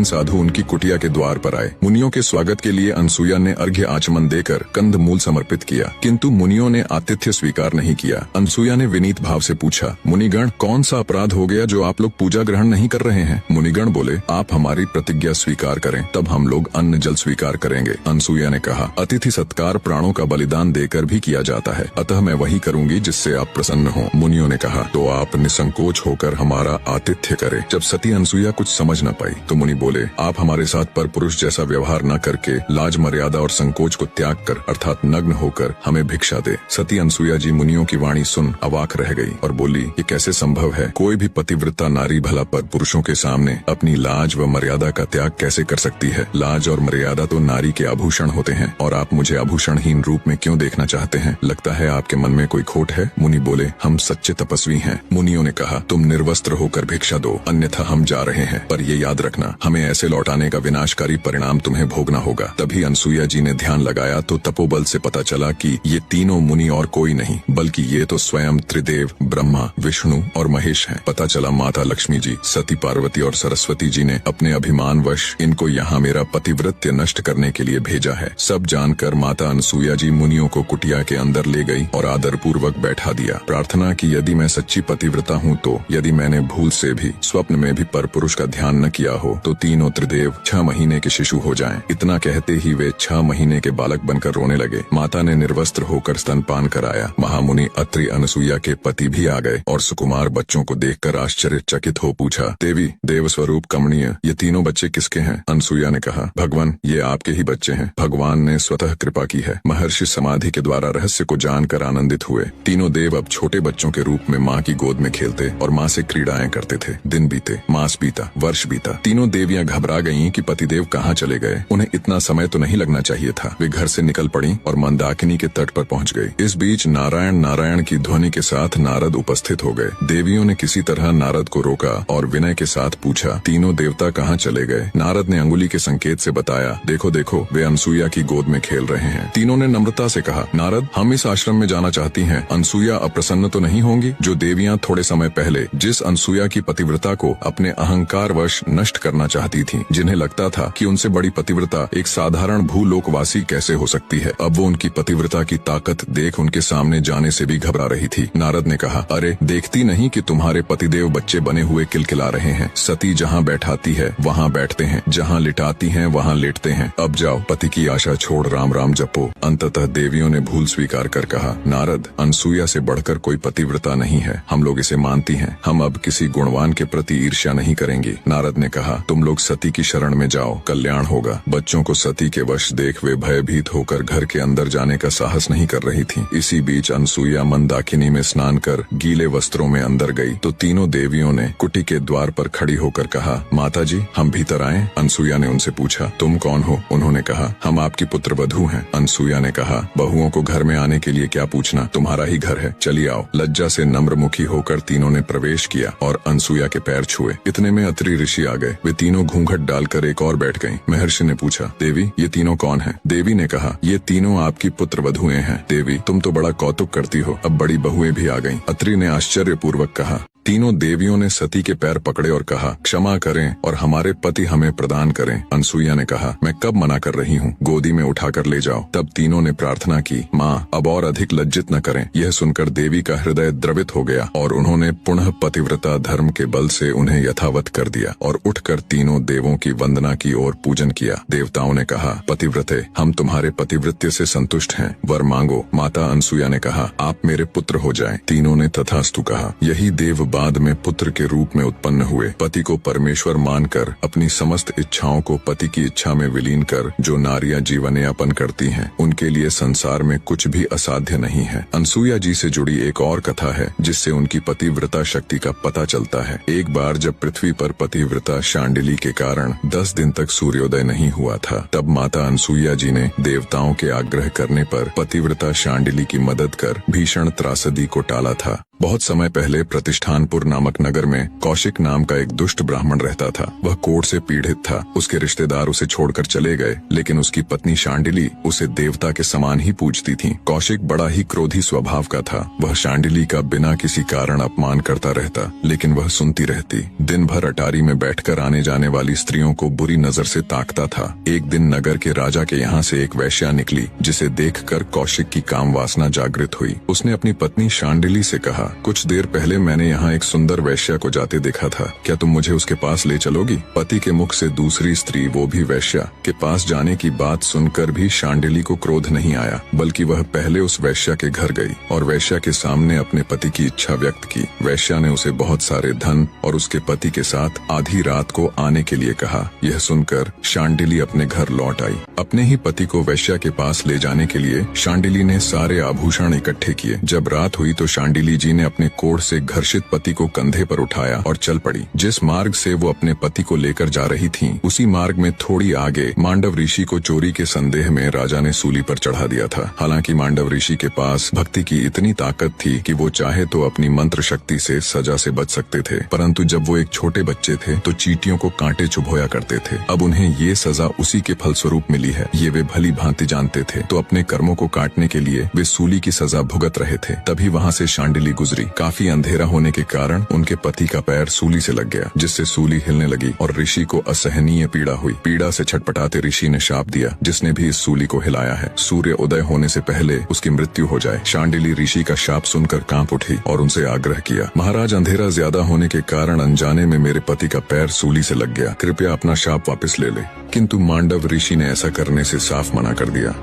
तीन साधु उनकी कुटिया के द्वार पर आए। मुनियों के स्वागत के लिए अनसुईया ने अर्घ्य आचमन देकर कंद मूल समर्पित किया, किंतु मुनियों ने आतिथ्य स्वीकार नहीं किया। अनसुईया ने विनीत भाव से पूछा, मुनिगण, कौन सा अपराध हो गया जो आप लोग पूजा ग्रहण नहीं कर रहे हैं? मुनिगण बोले, आप हमारी प्रतिज्ञा स्वीकार करें, तब हम लोग अन्न जल स्वीकार करेंगे। अनसुईया ने कहा, अतिथि सत्कार प्राणों का बलिदान देकर भी किया जाता है, अतः मैं वही करूंगी जिससे आप प्रसन्न हो। मुनियों ने कहा, तो आप निसंकोच होकर हमारा आतिथ्य करें। जब सती अनसुईया कुछ समझ न पाई तो मुनि बोले, आप हमारे साथ पर पुरुष जैसा व्यवहार न करके लाज मर्यादा और संकोच को त्याग कर अर्थात नग्न होकर हमें भिक्षा दे। सती अनसुईया जी मुनियों की वाणी सुन अवाक रह गई और बोली, ये कैसे संभव है? कोई भी पतिव्रता नारी भला पर पुरुषों के सामने अपनी लाज व मर्यादा का त्याग कैसे कर सकती है? लाज और मर्यादा तो नारी के आभूषण होते हैं, और आप मुझे आभूषणहीन रूप में क्यों देखना चाहते हैं? लगता है आपके मन में कोई खोट है। मुनि बोले, हम सच्चे तपस्वी हैं। मुनियों ने कहा, तुम निर्वस्त्र होकर भिक्षा दो, अन्यथा हम जा रहे हैं, पर ये याद रखना, हमें ऐसे लौटाने का विनाशकारी परिणाम तुम्हें भोगना होगा। तभी अनसुईया जी ने ध्यान लगाया तो तपोबल से पता चला कि ये तीनों मुनि और कोई नहीं, बल्कि ये तो स्वयं त्रिदेव ब्रह्मा, विष्णु और महेश हैं। पता चला माता लक्ष्मी जी, सती पार्वती और सरस्वती जी ने अपने अभिमानवश इनको यहाँ मेरा पतिव्रत्य नष्ट करने के लिए भेजा है। सब जानकर माता अनसुईया जी मुनियों को कुटिया के अंदर ले गई और आदर पूर्वक बैठा दिया। प्रार्थना की, यदि मैं सच्ची पतिव्रता हूँ तो यदि मैंने भूल से भी स्वप्न में भी परपुरुष का ध्यान न किया हो तो तीनों त्रिदेव 6 महीने के शिशु हो जाएं। इतना कहते ही वे 6 महीने के बालक बनकर रोने लगे। माता ने निर्वस्त्र होकर स्तनपान कराया। महामुनि अत्रि अनसुईया के पति भी आ गए और सुकुमार बच्चों को देखकर आश्चर्यचकित हो पूछा, देवी, देव स्वरूप कमनीय, ये तीनों बच्चे किसके हैं? अनसुईया ने कहा, भगवान, ये आपके ही बच्चे हैं। भगवान ने स्वतः कृपा की है। महर्षि समाधि के द्वारा रहस्य को जानकर आनंदित हुए। तीनों देव अब छोटे बच्चों के रूप में माँ की गोद में खेलते और माँ से क्रीड़ाएं करते थे। दिन बीते, मास बीता, वर्ष बीता। तीनों देवियां घबरा गईं कि पतिदेव कहाँ चले गए। उन्हें इतना समय तो नहीं लगना चाहिए था। वे घर से निकल पड़ी और मंदाकिनी के तट पर पहुँच गई। इस बीच नारायण नारायण की ध्वनि के साथ नारद उपस्थित हो गए। देवियों ने किसी तरह नारद को रोका और विनय के साथ पूछा, तीनों देवता कहाँ चले गए? नारद ने अंगुली के संकेत से बताया, देखो देखो, वे अनसुईया की गोद में खेल रहे हैं। तीनों ने नम्रता से कहा, नारद, हम इस आश्रम में जाना चाहती हैं। अनसुईया अप्रसन्न तो नहीं होंगी? जो देवियां थोड़े समय पहले जिस अनसुईया की पतिव्रता को अपने अहंकार वश नष्ट करना चाहती थीं, जिन्हें लगता था कि उनसे बड़ी पतिव्रता एक साधारण भूलोकवासी कैसे हो सकती है, अब वो उनकी पतिव्रता की ताकत देख उनके सामने जाने से भी घबरा रही थी। नारद ने कहा, अरे देखती नहीं कि तुम्हारे पतिदेव बच्चे बने हुए किलकिला रहे हैं। सती जहाँ बैठाती है वहाँ बैठते हैं, जहाँ लिटाती हैं वहाँ लेटते हैं। अब जाओ, पति की आशा छोड़ राम राम जपो। अंततः देवियों ने भूल स्वीकार कर कहा, नारद, अनसुईया से बढ़कर कोई पतिव्रता नहीं है, हम लोग इसे मानती हैं। हम अब किसी गुणवान के प्रति ईर्ष्या नहीं करेंगे। नारद ने कहा, तुम लोग सती की शरण में जाओ, कल्याण होगा। बच्चों को सती के वश देख वे भयभीत होकर घर के अंदर जाने का साहस नहीं कर रही थीं। इसी बीच अनसुईया मंदाकिनी में स्नान कर गीले वस्त्रों में अंदर गई तो तीनों देवियों ने कुटी के द्वार पर खड़ी होकर कहा, माता जी, हम भीतर आएं? अनसुईया ने उनसे पूछा, तुम कौन हो? उन्होंने कहा, हम आपकी पुत्र वधू हैं। अनसुईया ने कहा, बहुओं को घर में आने के लिए क्या पूछना, तुम्हारा ही घर है, चलिए आओ। लज्जा से नम्रमुखी होकर तीनों ने प्रवेश किया और अनसुईया के पैर छुए। इतने में अत्रि ऋषि आ गए। वे तीनों घूंघट डालकर एक और बैठ गईं। महर्षि ने पूछा, देवी, ये तीनों कौन हैं? देवी ने कहा, ये तीनों आपकी पुत्र वधुएं हैं। देवी, तुम तो बड़ा कौतुक करती हो, अब बड़ी बहुएं भी आ गईं। अत्रि ने आश्चर्यपूर्वक कहा। तीनों देवियों ने सती के पैर पकड़े और कहा, क्षमा करें और हमारे पति हमें प्रदान करें। अनसुईया ने कहा, मैं कब मना कर रही हूँ, गोदी में उठाकर ले जाओ। तब तीनों ने प्रार्थना की, माँ, अब और अधिक लज्जित न करें। यह सुनकर देवी का हृदय द्रवित हो गया और उन्होंने पुनः पतिव्रता धर्म के बल से उन्हें यथावत कर दिया और उठकर तीनों देवों की वंदना की और पूजन किया। देवताओं ने कहा, पतिव्रते, हम तुम्हारे पतिव्रत्य से संतुष्ट हैं, वर मांगो। माता अनसुईया ने कहा, आप मेरे पुत्र हो जाएं। तीनों ने तथास्तु कहा। यही देव बाद में पुत्र के रूप में उत्पन्न हुए। पति को परमेश्वर मानकर अपनी समस्त इच्छाओं को पति की इच्छा में विलीन कर जो नारियां जीवन यापन करती हैं, उनके लिए संसार में कुछ भी असाध्य नहीं है। अनसुईया जी से जुड़ी एक और कथा है जिससे उनकी पतिव्रता शक्ति का पता चलता है। एक बार जब पृथ्वी पर पतिव्रता शांडिली के कारण 10 दिन तक सूर्योदय नहीं हुआ था, तब माता अनसुईया जी ने देवताओं के आग्रह करने पर पतिव्रता शांडिली की मदद कर भीषण त्रासदी को टाला था। बहुत समय पहले प्रतिष्ठानपुर नामक नगर में कौशिक नाम का एक दुष्ट ब्राह्मण रहता था। वह कोढ़ से पीड़ित था। उसके रिश्तेदार उसे छोड़कर चले गए, लेकिन उसकी पत्नी शांडिली उसे देवता के समान ही पूजती थी। कौशिक बड़ा ही क्रोधी स्वभाव का था। वह शांडिली का बिना किसी कारण अपमान करता रहता, लेकिन वह सुनती रहती। दिन भर अटारी में बैठकर आने जाने वाली स्त्रियों को बुरी नजर से ताकता था। एक दिन नगर के राजा के यहाँ से एक वैश्या निकली, जिसे देखकर कौशिक की काम वासना जागृत हुई। उसने अपनी पत्नी शांडिली से कहा, कुछ देर पहले मैंने यहाँ एक सुंदर वैश्या को जाते देखा था, क्या तुम मुझे उसके पास ले चलोगी? पति के मुख से दूसरी स्त्री, वो भी वैश्या, के पास जाने की बात सुनकर भी शांडिली को क्रोध नहीं आया, बल्कि वह पहले उस वैश्या के घर गई और वैश्या के सामने अपने पति की इच्छा व्यक्त की। वैश्या ने उसे बहुत सारे धन और उसके पति के साथ आधी रात को आने के लिए कहा। यह सुनकर शांडिली अपने घर लौट आई। अपने ही पति को वैश्या के पास ले जाने के लिए शांडिली ने सारे आभूषण इकट्ठे किए। जब रात हुई तो शांडिली जी ने अपने कोढ़ से घर्षित पति को कंधे पर उठाया और चल पड़ी। जिस मार्ग से वो अपने पति को लेकर जा रही थीं, उसी मार्ग में थोड़ी आगे मांडव ऋषि को चोरी के संदेह में राजा ने सूली पर चढ़ा दिया था। हालांकि मांडव ऋषि के पास भक्ति की इतनी ताकत थी कि वो चाहे तो अपनी मंत्र शक्ति से सजा से बच सकते थे, परंतु जब वो एक छोटे बच्चे थे तो चींटियों को कांटे चुभोया करते थे। अब उन्हें ये सजा उसी के फलस्वरूप मिली है, ये वे भली भांति जानते थे। तो अपने कर्मों को काटने के लिए वे सूली की सजा भुगत रहे थे। तभी वहाँ से शांडिली गुजरी। काफी अंधेरा होने के कारण उनके पति का पैर सूली से लग गया, जिससे सूली हिलने लगी और ऋषि को असहनीय पीड़ा हुई। पीड़ा से छटपटाते ऋषि ने शाप दिया, जिसने भी इस सूली को हिलाया है, सूर्य उदय होने से पहले उसकी मृत्यु हो जाए। शांडिली ऋषि का शाप सुनकर कांप उठी और उनसे आग्रह किया, महाराज, अंधेरा ज्यादा होने के कारण अनजाने में मेरे पति का पैर सूली से लग गया, कृपया अपना शाप वापस ले ले। किंतु मांडव ऋषि ने ऐसा करने से साफ मना कर दिया।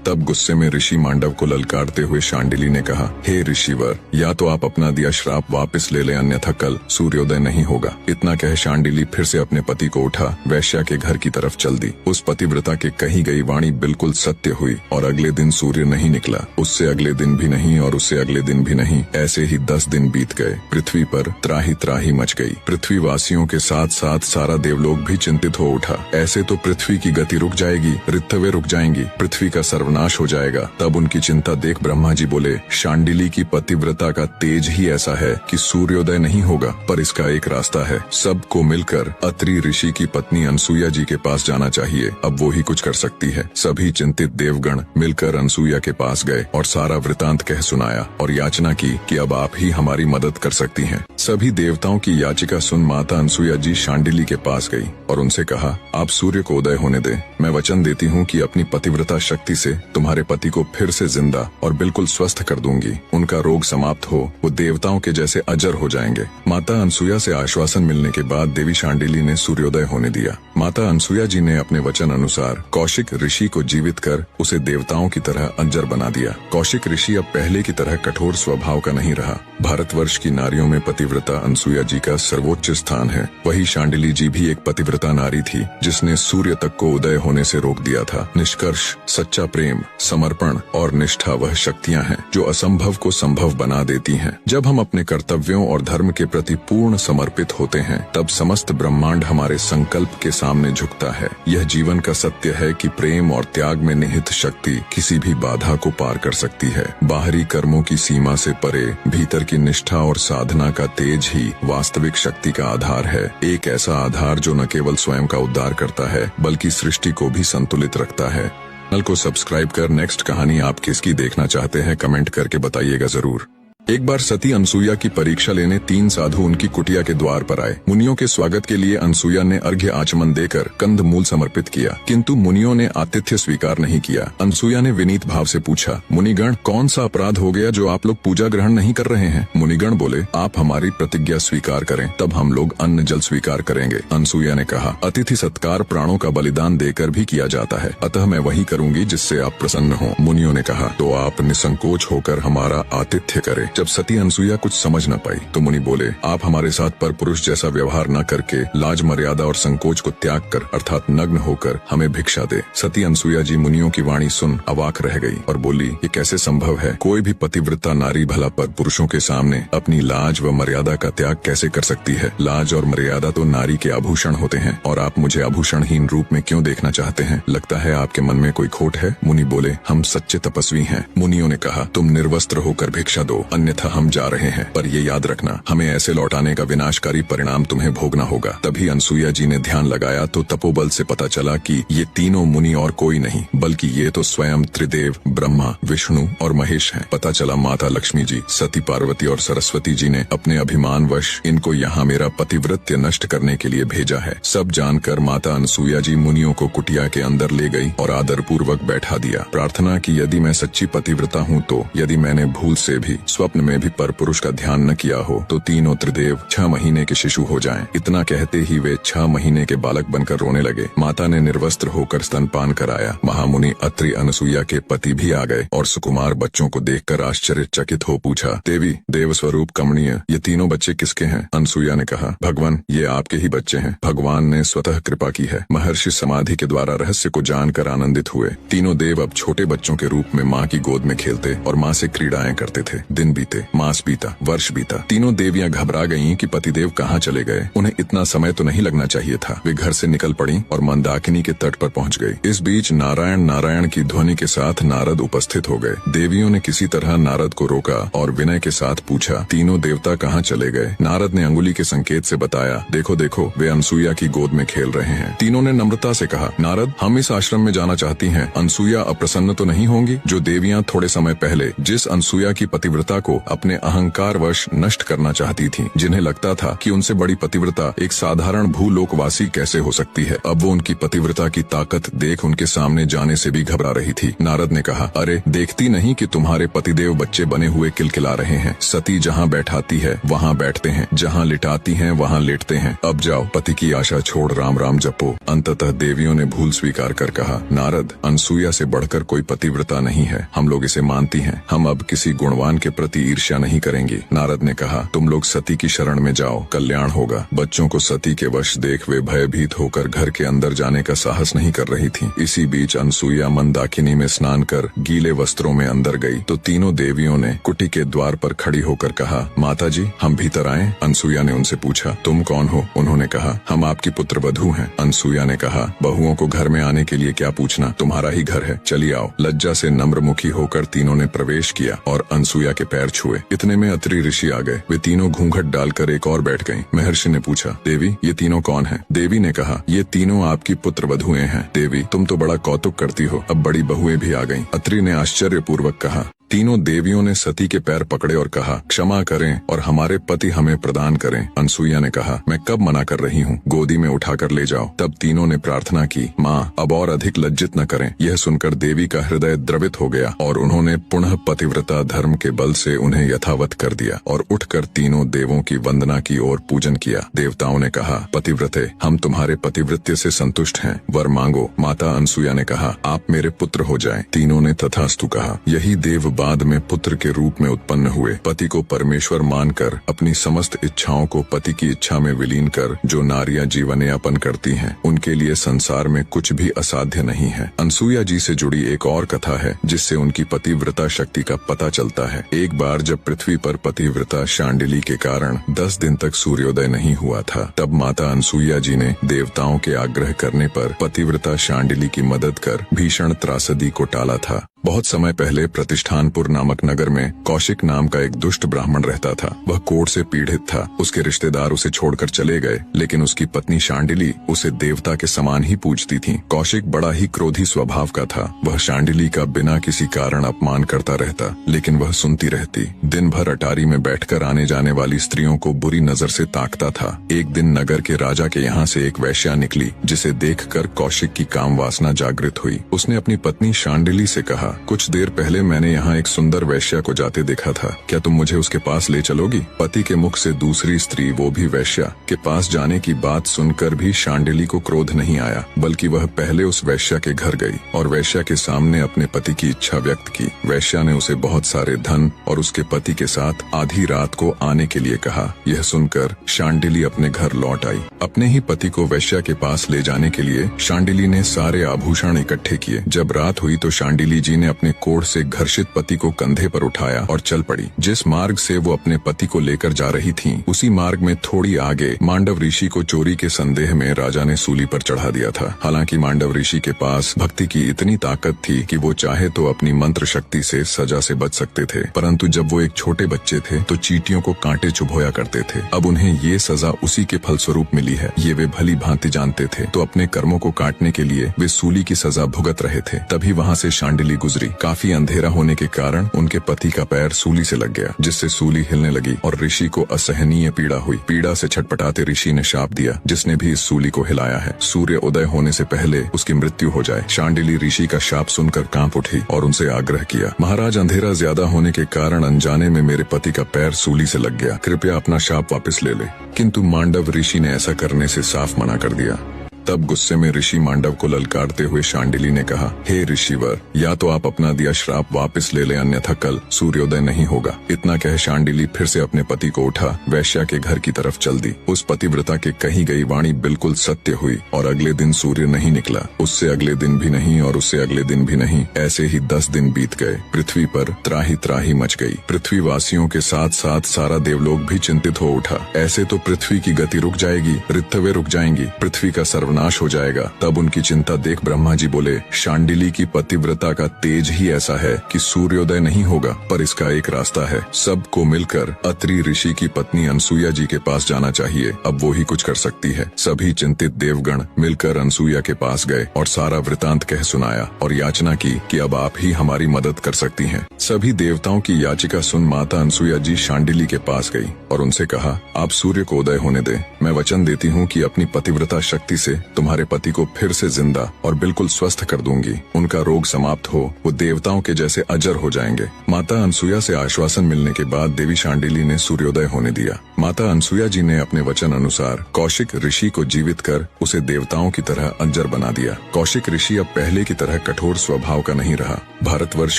तब गुस्से में ऋषि मांडव को ललकारते हुए शांडिली ने कहा, हे ऋषिवर, या तो आप अपना दिया श्राप वापस ले लें, अन्यथा कल सूर्योदय नहीं होगा। इतना कह शांडिली फिर से अपने पति को उठा वैश्या के घर की तरफ चल दी। उस पतिव्रता के कही गई वाणी बिल्कुल सत्य हुई और अगले दिन सूर्य नहीं निकला। उससे अगले दिन भी नहीं और उससे अगले दिन भी नहीं। ऐसे ही 10 दिन बीत गए। पृथ्वी पर त्राही त्राही मच गई। पृथ्वी वासियों के साथ साथ सारा देवलोक भी चिंतित हो उठा। ऐसे तो पृथ्वी की गति रुक जाएगी, ऋतुएं रुक जाएंगी, पृथ्वी का नाश हो जाएगा। तब उनकी चिंता देख ब्रह्मा जी बोले, शांडिली की पतिव्रता का तेज ही ऐसा है कि सूर्योदय नहीं होगा, पर इसका एक रास्ता है। सबको मिलकर अत्रि ऋषि की पत्नी अनसुया जी के पास जाना चाहिए, अब वो ही कुछ कर सकती है। सभी चिंतित देवगण मिलकर अनसुया के पास गए और सारा वृतांत कह सुनाया और याचना की कि अब आप ही हमारी मदद कर सकती हैं। सभी देवताओं की याचिका सुन माता अनसुया जी शांडिली के पास गई और उनसे कहा, आप सूर्य को उदय होने दें। मैं वचन देती हूँ कि अपनी पतिव्रता शक्ति से तुम्हारे पति को फिर से जिंदा और बिल्कुल स्वस्थ कर दूंगी। उनका रोग समाप्त हो, वो देवताओं के जैसे अजर हो जाएंगे। माता अनसुया से आश्वासन मिलने के बाद देवी शांडिली ने सूर्योदय होने दिया। माता अनसुया जी ने अपने वचन अनुसार कौशिक ऋषि को जीवित कर उसे देवताओं की तरह अजर बना दिया। कौशिक ऋषि अब पहले की तरह कठोर स्वभाव का नहीं रहा। भारतवर्ष की नारियों में पतिव्रता अनसुया जी का सर्वोच्च स्थान है। वही शांडिली जी भी एक पतिव्रता नारी थी, जिसने सूर्य तक को उदय होने से रोक दिया था। निष्कर्ष, सच्चा प्रेम, समर्पण और निष्ठा वह शक्तियां हैं जो असंभव को संभव बना देती हैं। जब हम अपने कर्तव्यों और धर्म के प्रति पूर्ण समर्पित होते हैं, तब समस्त ब्रह्मांड हमारे संकल्प के सामने झुकता है। यह जीवन का सत्य है कि प्रेम और त्याग में निहित शक्ति किसी भी बाधा को पार कर सकती है। बाहरी कर्मों की सीमा से परे भीतर की निष्ठा और साधना का तेज ही वास्तविक शक्ति का आधार है। एक ऐसा आधार जो न केवल स्वयं का उद्धार करता है, बल्कि सृष्टि को भी संतुलित रखता है। चैनल को सब्सक्राइब कर नेक्स्ट कहानी आप किसकी देखना चाहते हैं कमेंट करके बताइएगा जरूर। एक बार सती अनसुया की परीक्षा लेने 3 साधु उनकी कुटिया के द्वार पर आए। मुनियों के स्वागत के लिए अनसुया ने अर्घ्य आचमन देकर कंद मूल समर्पित किया, किंतु मुनियों ने आतिथ्य स्वीकार नहीं किया। अनसुया ने विनीत भाव से पूछा, मुनिगण, कौन सा अपराध हो गया जो आप लोग पूजा ग्रहण नहीं कर रहे हैं? मुनिगण बोले, आप हमारी प्रतिज्ञा स्वीकार करें, तब हम लोग अन्न जल स्वीकार करेंगे। अनसुया ने कहा, अतिथि सत्कार प्राणों का बलिदान देकर भी किया जाता है, अतः मैं वही करूंगी जिससे आप प्रसन्न हो। मुनियों ने कहा, तो आप निसंकोच होकर हमारा आतिथ्य करें। जब सती अनसुया कुछ समझ न पाई तो मुनि बोले, आप हमारे साथ पर पुरुष जैसा व्यवहार न करके लाज मर्यादा और संकोच को त्याग कर अर्थात नग्न होकर हमें भिक्षा दे। सती अनसुया जी मुनियों की वाणी सुन अवाक रह गई और बोली, ये कैसे संभव है? कोई भी पतिव्रता नारी भला पर पुरुषों के सामने अपनी लाज व मर्यादा का त्याग कैसे कर सकती है? लाज और मर्यादा तो नारी के आभूषण होते हैं और आप मुझे आभूषणहीन रूप में क्यों देखना चाहते हैं? लगता है आपके मन में कोई खोट है। मुनि बोले, हम सच्चे तपस्वी हैं। मुनियों ने कहा, तुम निर्वस्त्र होकर भिक्षा दो, अन्यथा हम जा रहे हैं, पर ये याद रखना हमें ऐसे लौटाने का विनाशकारी परिणाम तुम्हें भोगना होगा। तभी अनसुईया जी ने ध्यान लगाया तो तपोबल से पता चला कि ये तीनों मुनि और कोई नहीं बल्कि ये तो स्वयं त्रिदेव ब्रह्मा, विष्णु और महेश हैं। पता चला माता लक्ष्मी जी, सती पार्वती और सरस्वती जी ने अपने अभिमानवश इनको यहाँ मेरा पतिव्रत्य नष्ट करने के लिए भेजा है। सब जानकर माता अनसुईया जी मुनियों को कुटिया के अंदर ले गई और आदर पूर्वक बैठा दिया। प्रार्थना की यदि मैं सच्ची पतिव्रता हूँ तो यदि मैंने भूल से भी स्वप्न में भी परपुरुष का ध्यान न किया हो तो तीनों त्रिदेव 6 महीने के शिशु हो जाएं। इतना कहते ही वे 6 महीने के बालक बनकर रोने लगे। माता ने निर्वस्त्र होकर स्तनपान कराया। महामुनि अत्रि अनसुईया के पति भी आ गए और सुकुमार बच्चों को देखकर आश्चर्यचकित हो पूछा, देवी देव स्वरूप कमनीय, ये तीनों बच्चे किसके हैं? अनसुईया ने कहा, भगवान ये आपके ही बच्चे हैं। भगवान ने स्वतः कृपा की है। महर्षि समाधि के द्वारा रहस्य को जानकर आनंदित हुए। तीनों देव अब छोटे बच्चों के रूप में माँ की गोद में खेलते और माँ से क्रीड़ाएं करते थे। दिन बीते, मास बीता, वर्ष बीता। तीनों देवियां घबरा गईं कि पतिदेव कहाँ चले गए। उन्हें इतना समय तो नहीं लगना चाहिए था। वे घर से निकल पड़ी और मंदाकिनी के तट पर पहुँच गई। इस बीच नारायण नारायण की ध्वनि के साथ नारद उपस्थित हो गए। देवियों ने किसी तरह नारद को रोका और विनय के साथ पूछा, तीनों देवता कहाँ चले गए? नारद ने अंगुली के संकेत से बताया, देखो देखो वे अनसुईया की गोद में खेल रहे हैं। तीनों ने नम्रता से कहा, नारद हम इस आश्रम में जाना चाहती हैं। अनसुईया अप्रसन्न तो नहीं होंगी? जो देवियां थोड़े समय पहले जिस अनसुईया की पतिव्रता को अपने अहंकार वश नष्ट करना चाहती थीं, जिन्हें लगता था कि उनसे बड़ी पतिव्रता एक साधारण भूलोकवासी कैसे हो सकती है, अब वो उनकी पतिव्रता की ताकत देख उनके सामने जाने से भी घबरा रही थी। नारद ने कहा, अरे देखती नहीं कि तुम्हारे पतिदेव बच्चे बने हुए किलकिला रहे हैं। सती जहाँ बैठाती है वहाँ बैठते हैं, जहाँ लिटाती हैं वहाँ लेटते हैं। अब जाओ पति की आशा छोड़ राम राम जपो। अंततः देवियों ने भूल स्वीकार कर कहा, नारद अनसुईया से बढ़कर कोई पतिव्रता नहीं है, हम लोग इसे मानती हैं। हम अब किसी गुणवान के प्रति ईर्ष्या नहीं करेंगे। नारद ने कहा, तुम लोग सती की शरण में जाओ, कल्याण होगा। बच्चों को सती के वश देख वे भयभीत होकर घर के अंदर जाने का साहस नहीं कर रही थी। इसी बीच अनसुईया मंदाकिनी में स्नान कर गीले वस्त्रों में अंदर गई तो तीनों देवियों ने कुटी के द्वार पर खड़ी होकर कहा, माता जी हम भीतर आएं? अनसुईया ने उनसे पूछा, तुम कौन हो? उन्होंने कहा, हम आपकी पुत्र वधू हैं। अनसुईया ने कहा, बहुओं को घर में आने के लिए क्या पूछना, तुम्हारा ही घर है, चलिए आओ। लज्जा से नम्रमुखी होकर तीनों ने प्रवेश किया और अनसुईया के पैर छुए। इतने में अत्रि ऋषि आ गए। वे तीनों घूंघट डालकर एक और बैठ गईं। महर्षि ने पूछा, देवी ये तीनों कौन हैं? देवी ने कहा, ये तीनों आपकी पुत्र वधुएं हैं। देवी तुम तो बड़ा कौतुक करती हो, अब बड़ी बहुएं भी आ गईं। अत्रि ने आश्चर्यपूर्वक कहा। तीनों देवियों ने सती के पैर पकड़े और कहा, क्षमा करें और हमारे पति हमें प्रदान करें। अनसुईया ने कहा, मैं कब मना कर रही हूँ, गोदी में उठाकर ले जाओ। तब तीनों ने प्रार्थना की, माँ अब और अधिक लज्जित न करें। यह सुनकर देवी का हृदय द्रवित हो गया और उन्होंने पुनः पतिव्रता धर्म के बल से उन्हें यथावत कर दिया और उठकर तीनों देवों की वंदना की और पूजन किया। देवताओं ने कहा, पतिव्रते हम तुम्हारे पतिव्रत्य से संतुष्ट हैं, वर मांगो। माता अनसुईया ने कहा, आप मेरे पुत्र हो जाएं। तीनों ने तथास्तु कहा। यही देव बाद में पुत्र के रूप में उत्पन्न हुए। पति को परमेश्वर मानकर अपनी समस्त इच्छाओं को पति की इच्छा में विलीन कर जो नारियां जीवन यापन करती हैं, उनके लिए संसार में कुछ भी असाध्य नहीं है। अनसुईया जी से जुड़ी एक और कथा है जिससे उनकी पतिव्रता शक्ति का पता चलता है। एक बार जब पृथ्वी पर पतिव्रता शांडिली के कारण 10 दिन तक सूर्योदय नहीं हुआ था, तब माता अनसुईया जी ने देवताओं के आग्रह करने पर पतिव्रता शांडिली की मदद कर भीषण त्रासदी को टाला था। बहुत समय पहले प्रतिष्ठानपुर नामक नगर में कौशिक नाम का एक दुष्ट ब्राह्मण रहता था। वह कोढ़ से पीड़ित था। उसके रिश्तेदार उसे छोड़कर चले गए, लेकिन उसकी पत्नी शांडिली उसे देवता के समान ही पूजती थी। कौशिक बड़ा ही क्रोधी स्वभाव का था। वह शांडिली का बिना किसी कारण अपमान करता रहता, लेकिन वह सुनती रहती। दिन भर अटारी में बैठकर आने जाने वाली स्त्रियों को बुरी नजर से ताकता था। एक दिन नगर के राजा के यहाँ से एक वैश्या निकली, जिसे देखकर कौशिक की काम वासना जागृत हुई। उसने अपनी पत्नी शांडिली से कहा, कुछ देर पहले मैंने यहाँ एक सुंदर वैश्या को जाते देखा था, क्या तुम मुझे उसके पास ले चलोगी? पति के मुख से दूसरी स्त्री, वो भी वैश्या, के पास जाने की बात सुनकर भी शांडिली को क्रोध नहीं आया, बल्कि वह पहले उस वैश्या के घर गई और वैश्या के सामने अपने पति की इच्छा व्यक्त की। वैश्या ने उसे बहुत सारे धन और उसके पति के साथ आधी रात को आने के लिए कहा। यह सुनकर शांडिली अपने घर लौट आई। अपने ही पति को वैश्या के पास ले जाने के लिए शांडिली ने सारे आभूषण इकट्ठे किए। जब रात हुई तो शांडिली जी ने ने अपने कोढ़ से घर्षित पति को कंधे पर उठाया और चल पड़ी। जिस मार्ग से वो अपने पति को लेकर जा रही थीं, उसी मार्ग में थोड़ी आगे मांडव ऋषि को चोरी के संदेह में राजा ने सूली पर चढ़ा दिया था। हालांकि मांडव ऋषि के पास भक्ति की इतनी ताकत थी कि वो चाहे तो अपनी मंत्र शक्ति से सजा से बच सकते थे, परंतु जब वो एक छोटे बच्चे थे तो चींटियों को कांटे चुभोया करते थे। अब उन्हें ये सजा उसी के फलस्वरूप मिली है, ये वे भली भांति जानते थे। तो अपने कर्मों को काटने के लिए वे सूली की सजा भुगत रहे थे। तभी वहाँ से शांडिली गुजरी। काफी अंधेरा होने के कारण उनके पति का पैर सूली से लग गया, जिससे सूली हिलने लगी और ऋषि को असहनीय पीड़ा हुई। पीड़ा से छटपटाते ऋषि ने शाप दिया, जिसने भी इस सूली को हिलाया है, सूर्य उदय होने से पहले उसकी मृत्यु हो जाए। शांडिली ऋषि का शाप सुनकर कांप उठी और उनसे आग्रह किया, महाराज, अंधेरा ज्यादा होने के कारण अनजाने में मेरे पति का पैर सूली से लग गया, कृपया अपना शाप वापस ले ले। किंतु मांडव ऋषि ने ऐसा करने से साफ मना कर दिया। तब गुस्से में ऋषि मांडव को ललकारते हुए शांडिली ने कहा, हे ऋषिवर, या तो आप अपना दिया श्राप वापस ले लें, अन्यथा कल सूर्योदय नहीं होगा। इतना कह शांडिली फिर से अपने पति को उठा वैश्या के घर की तरफ चल दी। उस पतिव्रता के कही गई वाणी बिल्कुल सत्य हुई और अगले दिन सूर्य नहीं निकला। उससे अगले दिन भी नहीं और उससे अगले दिन भी नहीं। ऐसे ही 10 दिन बीत गए। पृथ्वी पर त्राही त्राही मच गई। पृथ्वी वासियों के साथ साथ सारा देवलोक भी चिंतित हो उठा। ऐसे तो पृथ्वी की गति रुक जाएगी, ऋतुएं रुक जाएंगी, पृथ्वी का नाश हो जाएगा। तब उनकी चिंता देख ब्रह्मा जी बोले, शांडिली की पतिव्रता का तेज ही ऐसा है कि सूर्योदय नहीं होगा, पर इसका एक रास्ता है। सबको मिलकर अत्रि ऋषि की पत्नी अनसुईया जी के पास जाना चाहिए, अब वो ही कुछ कर सकती है। सभी चिंतित देवगण मिलकर अनसुईया के पास गए और सारा वृतांत कह सुनाया और याचना की कि अब आप ही हमारी मदद कर सकती हैं। सभी देवताओं की याचिका सुन माता अनसुईया जी शांडिली के पास गई और उनसे कहा, आप सूर्य को उदय होने दें। मैं वचन देती हूँ कि अपनी पतिव्रता शक्ति से तुम्हारे पति को फिर से जिंदा और बिल्कुल स्वस्थ कर दूंगी। उनका रोग समाप्त हो, वो देवताओं के जैसे अजर हो जाएंगे। माता अनसुईया से आश्वासन मिलने के बाद देवी शांडिली ने सूर्योदय होने दिया। माता अनसुईया जी ने अपने वचन अनुसार कौशिक ऋषि को जीवित कर उसे देवताओं की तरह अजर बना दिया। कौशिक ऋषि अब पहले की तरह कठोर स्वभाव का नहीं रहा। भारतवर्ष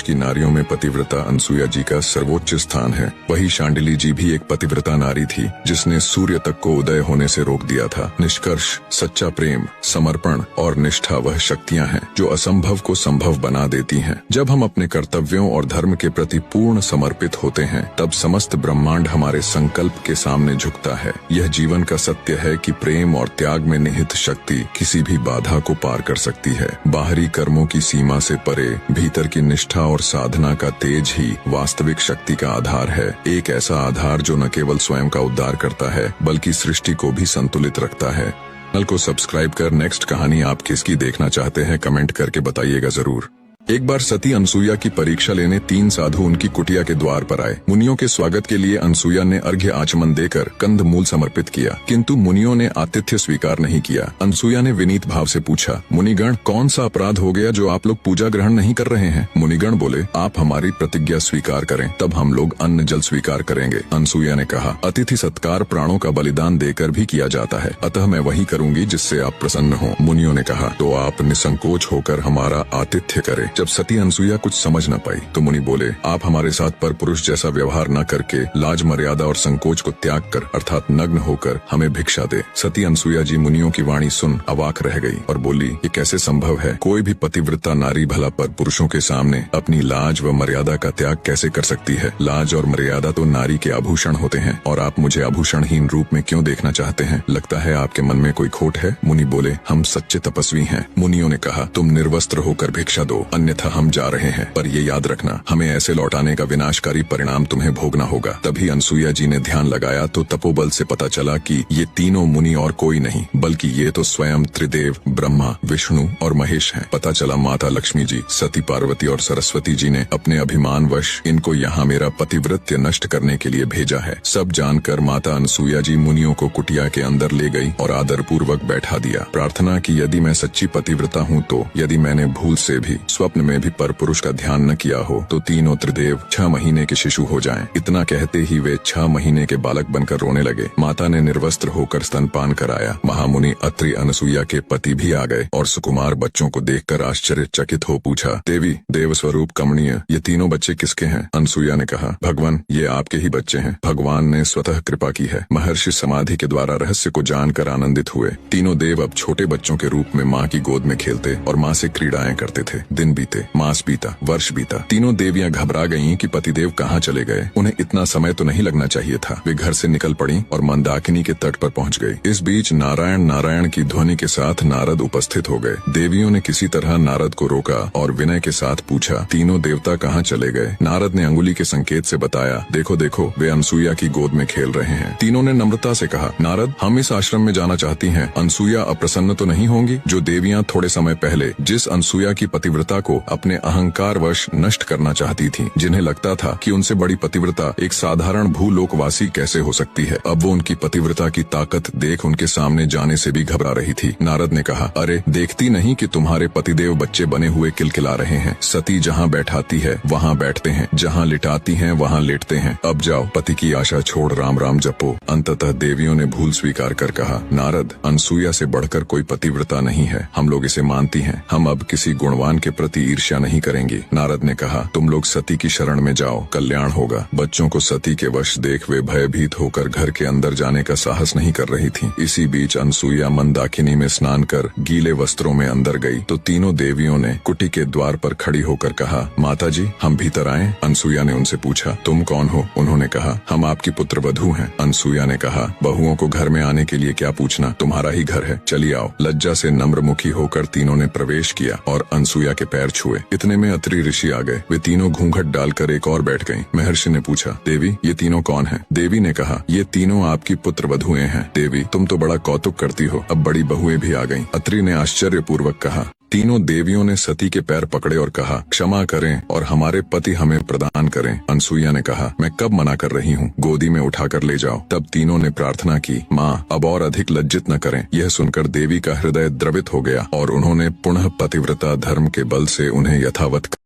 की नारियों में पतिव्रता अनसुईया जी का सर्वोच्च स्थान है। वही शांडिली जी भी एक पतिव्रता नारी थी, जिसने सूर्य तक को उदय होने से रोक दिया था। निष्कर्ष, सच्चा प्रेम, समर्पण और निष्ठा वह शक्तियां हैं जो असंभव को संभव बना देती हैं। जब हम अपने कर्तव्यों और धर्म के प्रति पूर्ण समर्पित होते हैं, तब समस्त ब्रह्मांड हमारे संकल्प के सामने झुकता है। यह जीवन का सत्य है कि प्रेम और त्याग में निहित शक्ति किसी भी बाधा को पार कर सकती है। बाहरी कर्मों की सीमा से परे भीतर की निष्ठा और साधना का तेज ही वास्तविक शक्ति का आधार है। एक ऐसा आधार जो न केवल स्वयं का उद्धार करता है, बल्कि सृष्टि को भी संतुलित रखता है। चैनल को सब्सक्राइब कर नेक्स्ट कहानी आप किसकी देखना चाहते हैं कमेंट करके बताइएगा जरूर। एक बार सती अनसुईया की परीक्षा लेने 3 साधु उनकी कुटिया के द्वार पर आए। मुनियों के स्वागत के लिए अनसुईया ने अर्घ्य आचमन देकर कंद मूल समर्पित किया, किंतु मुनियों ने आतिथ्य स्वीकार नहीं किया। अनसुईया ने विनीत भाव से पूछा, मुनिगण, कौन सा अपराध हो गया जो आप लोग पूजा ग्रहण नहीं कर रहे हैं? मुनिगण बोले, आप हमारी प्रतिज्ञा स्वीकार करें, तब हम लोग अन्न जल स्वीकार करेंगे। अनसुईया ने कहा, अतिथि सत्कार प्राणों का बलिदान देकर भी किया जाता है, अतः मैं वही करूंगी जिससे आप प्रसन्न हो। मुनियों ने कहा, तो आप निसंकोच होकर हमारा आतिथ्य करें। जब सती अनसुईया कुछ समझ न पाई तो मुनि बोले, आप हमारे साथ पर पुरुष जैसा व्यवहार न करके लाज मर्यादा और संकोच को त्याग कर अर्थात नग्न होकर हमें भिक्षा दे। सती अनसुईया जी मुनियों की वाणी सुन अवाक रह गई और बोली, ये कैसे संभव है? कोई भी पतिव्रता नारी भला पर पुरुषों के सामने अपनी लाज व मर्यादा का त्याग कैसे कर सकती है? लाज और मर्यादा तो नारी के आभूषण होते हैं और आप मुझे आभूषणहीन रूप में क्यों देखना चाहते हैं? लगता है आपके मन में कोई खोट है। मुनि बोले, हम सच्चे तपस्वी हैं। मुनियों ने कहा, तुम निर्वस्त्र होकर भिक्षा दो, अन्यथा हम जा रहे हैं, पर ये याद रखना, हमें ऐसे लौटाने का विनाशकारी परिणाम तुम्हें भोगना होगा। तभी अनसुईया जी ने ध्यान लगाया तो तपोबल से पता चला कि ये तीनों मुनि और कोई नहीं, बल्कि ये तो स्वयं त्रिदेव ब्रह्मा, विष्णु और महेश हैं। पता चला माता लक्ष्मी जी, सती पार्वती और सरस्वती जी ने अपने अभिमान वश इनको यहाँ मेरा पतिव्रत्य नष्ट करने के लिए भेजा है। सब जानकर माता अनसुईया जी मुनियों को कुटिया के अंदर ले गई और आदर पूर्वक बैठा दिया। प्रार्थना की, यदि मैं सच्ची पतिव्रता हूँ तो यदि मैंने भूल से भी स्वप्न में भी पर पुरुष का ध्यान न किया हो तो तीनों त्रिदेव 6 महीने के शिशु हो जाएं। इतना कहते ही वे 6 महीने के बालक बनकर रोने लगे। माता ने निर्वस्त्र होकर स्तनपान कराया। महामुनि अत्रि अनसुईया के पति भी आ गए और सुकुमार बच्चों को देखकर आश्चर्यचकित हो पूछा, देवी, देव स्वरूप कमनीय, ये तीनों बच्चे किसके हैं? अनसुईया ने कहा, भगवान, ये आपके ही बच्चे हैं। भगवान ने स्वतः कृपा की है। महर्षि समाधि के द्वारा रहस्य को जानकर आनंदित हुए। तीनों देव अब छोटे बच्चों के रूप में माँ की गोद में खेलते और माँ से क्रीड़ाएं करते थे। दिन बीत बीते, मास बीता, वर्ष बीता। तीनों देवियां घबरा गईं कि पतिदेव कहाँ चले गए। उन्हें इतना समय तो नहीं लगना चाहिए था। वे घर से निकल पड़ी और मंदाकिनी के तट पर पहुंच गई। इस बीच नारायण नारायण की ध्वनि के साथ नारद उपस्थित हो गए। देवियों ने किसी तरह नारद को रोका और विनय के साथ पूछा, तीनों देवता कहाँ चले गए? नारद ने अंगुली के संकेत से बताया, देखो देखो, वे अनसुईया की गोद में खेल रहे हैं। तीनों ने नम्रता से कहा, नारद, हम इस आश्रम में जाना चाहती हैं। अनसुईया अप्रसन्न तो नहीं होंगी? जो देवियां थोड़े समय पहले जिस अनसुईया की पतिव्रता को अपने अहंकार वश नष्ट करना चाहती थीं, जिन्हें लगता था कि उनसे बड़ी पतिव्रता एक साधारण भूलोकवासी कैसे हो सकती है, अब वो उनकी पतिव्रता की ताकत देख उनके सामने जाने से भी घबरा रही थी। नारद ने कहा, अरे देखती नहीं कि तुम्हारे पतिदेव बच्चे बने हुए किलकिला रहे हैं। सती जहाँ बैठाती है वहाँ बैठते हैं, जहाँ लिटाती हैं वहाँ लेटते हैं। अब जाओ, पति की आशा छोड़ राम राम जपो। अंततः देवियों ने भूल स्वीकार कर कहा, नारद, अनसुईया से बढ़कर कोई पतिव्रता नहीं है। हम लोग इसे मानती हैं। हम अब किसी गुणवान के प्रति ईर्ष्या नहीं करेंगी। नारद ने कहा, तुम लोग सती की शरण में जाओ, कल्याण होगा। बच्चों को सती के वश देख वे भयभीत होकर घर के अंदर जाने का साहस नहीं कर रही थी। इसी बीच अनसुईया मंदाकिनी में स्नान कर गीले वस्त्रों में अंदर गई तो तीनों देवियों ने कुटी के द्वार पर खड़ी होकर कहा, माता जी, हम भीतर आएं? अनसुईया ने उनसे पूछा, तुम कौन हो? उन्होंने कहा, हम आपकी पुत्र वधू हैं। अनसुईया ने कहा, बहुओं को घर में आने के लिए क्या पूछना, तुम्हारा ही घर है, चलिए आओ। लज्जा से नम्रमुखी होकर तीनों ने प्रवेश किया और अनसुईया के पैर छुए। इतने में अत्रि ऋषि आ गए। वे तीनों घूंघट डालकर एक और बैठ गईं। महर्षि ने पूछा, देवी, ये तीनों कौन हैं? देवी ने कहा, ये तीनों आपकी पुत्र वधुएं हैं। देवी, तुम तो बड़ा कौतुक करती हो, अब बड़ी बहुएं भी आ गईं। अत्रि ने आश्चर्यपूर्वक कहा। तीनों देवियों ने सती के पैर पकड़े और कहा, क्षमा करें और हमारे पति हमें प्रदान करें। अनसुईया ने कहा, मैं कब मना कर रही हूँ, गोदी में उठाकर ले जाओ। तब तीनों ने प्रार्थना की, माँ, अब और अधिक लज्जित न करें। यह सुनकर देवी का हृदय द्रवित हो गया और उन्होंने पुनः पतिव्रता धर्म के बल से उन्हें यथावत